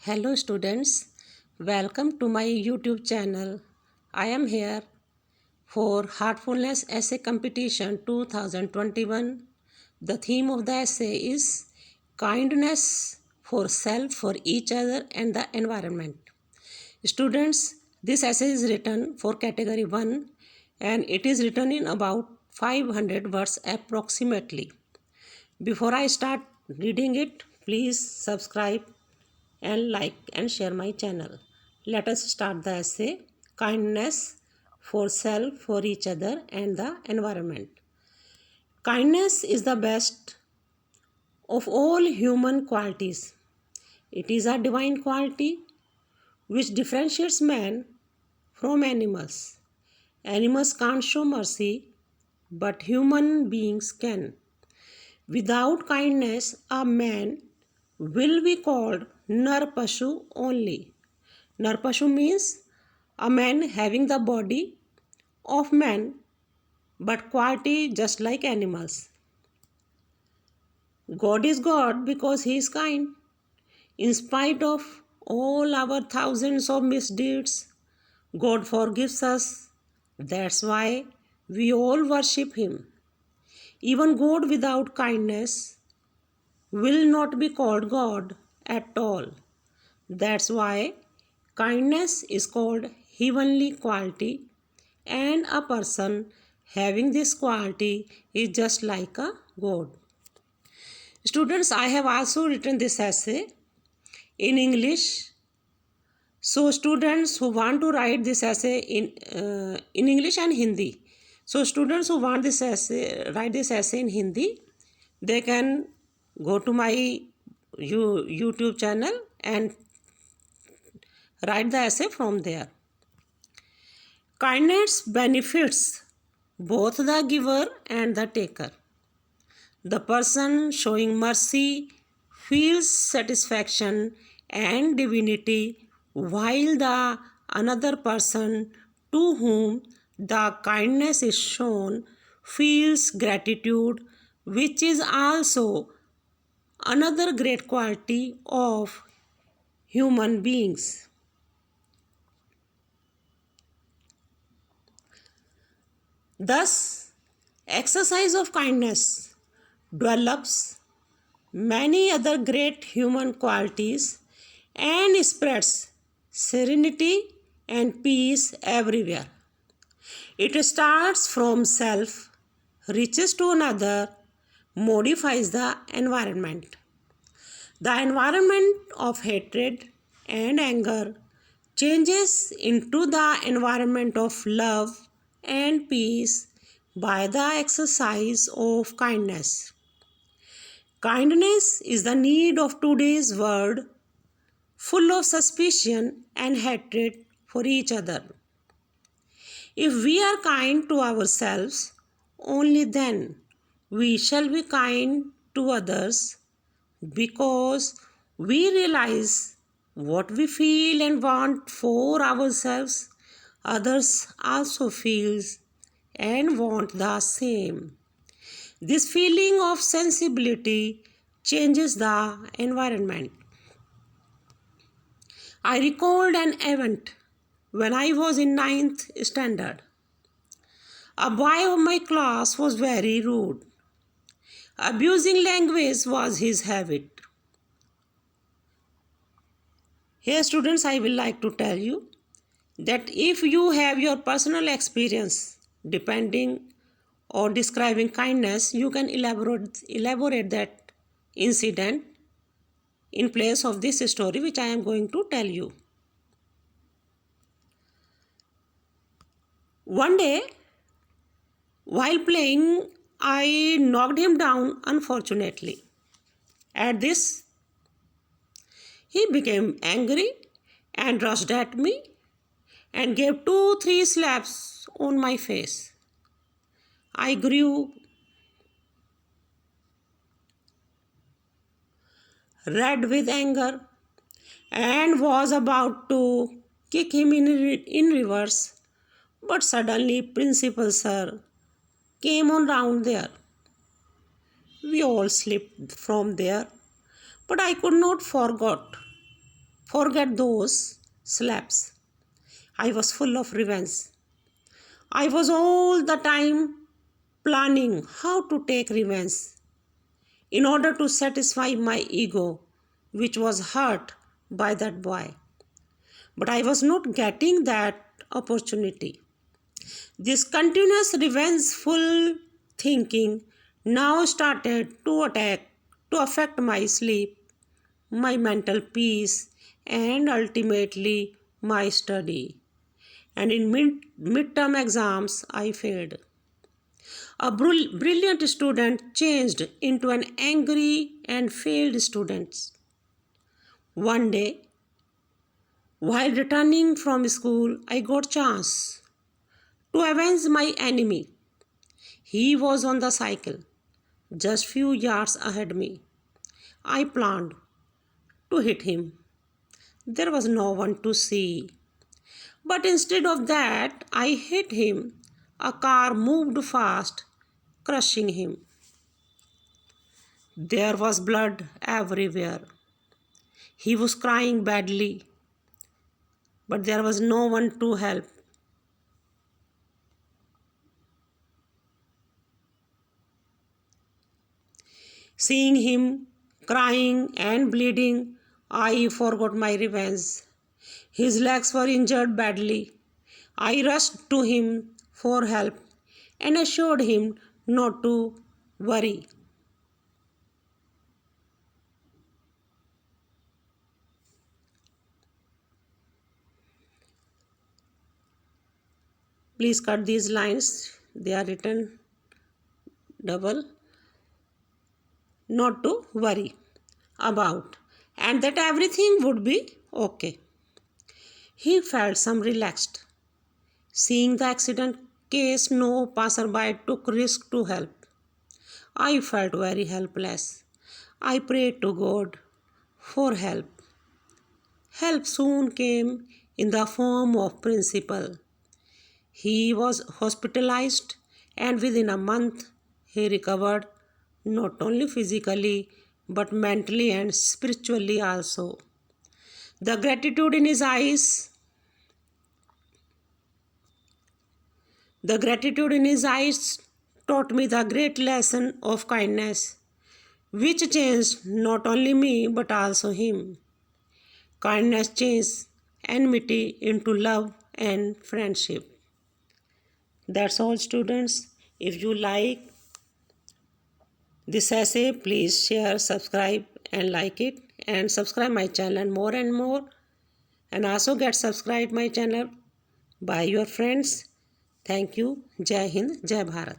Hello students, welcome to my YouTube channel. I am here for Heartfulness Essay Competition 2021. The theme of the essay is kindness for self, for each other and the environment. Students, this essay is written for category 1 and it is written in about 500 words approximately. Before I start reading it, please subscribe and like and share my channel. Let us start the essay. Kindness for self, for each other and the environment. Kindness is the best of all human qualities. It is a divine quality which differentiates man from animals. Animals can't show mercy, but human beings can. Without kindness, a man will be called Narpashu only. Narpashu means a man having the body of man but quality just like animals. God is God because He is kind. In spite of all our thousands of misdeeds, God forgives us. That's why we all worship Him. Even God without kindness will not be called God at all. That's why kindness is called heavenly quality, and a person having this quality is just like a God. Students, I have also written this essay in English. So students who want to write this essay in English and Hindi. So students who want this essay, write this essay in Hindi, they can go to my YouTube channel and write the essay from there. Kindness benefits both the giver and the taker. The person showing mercy feels satisfaction and divinity, while the another person to whom the kindness is shown feels gratitude, which is also another great quality of human beings. Thus, exercise of kindness develops many other great human qualities and spreads serenity and peace everywhere. It starts from self, reaches to another, modifies the environment. The environment of hatred and anger changes into the environment of love and peace by the exercise of kindness. Kindness is the need of today's world, full of suspicion and hatred for each other. If we are kind to ourselves, only then we shall be kind to others, because we realize what we feel and want for ourselves, others also feels and want the same. This feeling of sensibility changes the environment. I recalled an event when I was in ninth standard. A boy of my class was very rude. Abusing language was his habit. Here, students, I will like to tell you that if you have your personal experience depending or describing kindness, you can elaborate that incident in place of this story which I am going to tell you. One day, while playing, I knocked him down unfortunately. At this, he became angry and rushed at me and gave 2-3 slaps on my face. I grew red with anger and was about to kick him in reverse, but suddenly Principal Sir came on round there. We all slipped from there, but I could not forget Forget those slaps. I was full of revenge. I was all the time planning how to take revenge in order to satisfy my ego, which was hurt by that boy. But I was not getting that opportunity. This continuous revengeful thinking now started to affect my sleep, my mental peace, and ultimately my study. And in midterm exams, I failed. A brilliant student changed into an angry and failed student. One day, while returning from school, I got chance to avenge my enemy. He was on the cycle, just few yards ahead me. I planned to hit him. There was no one to see. But instead of that, I hit him. A car moved fast, crushing him. There was blood everywhere. He was crying badly, but there was no one to help. Seeing him crying and bleeding, I forgot my revenge. His legs were injured badly. I rushed to him for help and assured him not to worry. Please cut these lines, they are written double. Not to worry about, and that everything would be okay. He felt some relaxed. Seeing the accident case, no passerby took risk to help. I felt very helpless. I prayed to God for help. Help soon came in the form of principal. He was hospitalized, and within a month he recovered, not only physically but mentally and spiritually also. The gratitude in his eyes, the gratitude in his eyes taught me the great lesson of kindness, which changed not only me but also him. Kindness changed enmity into love and friendship. That's all, students. If you like this essay, please share, subscribe and like it, and subscribe my channel more and more, and also get subscribed my channel by your friends. Thank you. Jai Hind, Jai Bharat.